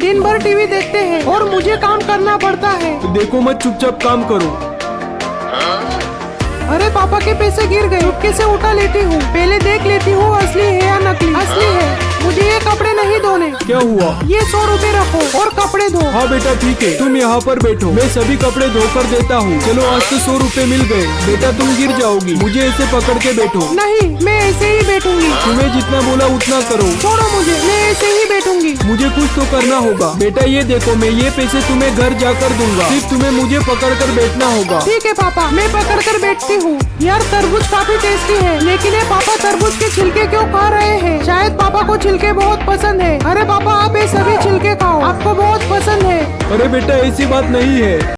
दिन भर टीवी देखते हैं और मुझे काम करना पड़ता है। देखो मत, चुपचाप काम करो। अरे पापा के पैसे गिर गए, चुपके से उठा लेती हूँ। पहले देख लेती हूँ असली है या नकली। असली है। मुझे ये कपड़े नहीं धोने। क्या हुआ? ये 100 रुपए रखो और कपड़े धो। हाँ बेटा ठीक है, तुम यहाँ पर बैठो, मैं सभी कपड़े धोकर देता हूँ। चलो आज तो 100 रुपए मिल गए। बेटा तुम गिर जाओगी, मुझे ऐसे पकड़ के बैठो। नहीं, मैं ऐसे ही बैठूंगी। तुम्हें जितना बोला उतना करो। छोड़ो मुझे, मैं ऐसे ही बैठूंगी। मुझे कुछ तो करना होगा। बेटा ये देखो, मैं ये पैसे तुम्हें घर जाकर दूंगा, सिर्फ तुम्हें मुझे पकड़ कर बैठना होगा। ठीक है पापा, मैं पकड़ कर बैठती हूँ। यार तरबूज काफी टेस्टी है, लेकिन ये पापा तरबूज के छिलके क्यों खा रहे हैं? शायद पापा को छिलके बहुत पसंद है। अरे पापा आप ये सभी छिलके खाओ, आपको बहुत पसंद है। अरे बेटा ऐसी बात नहीं है।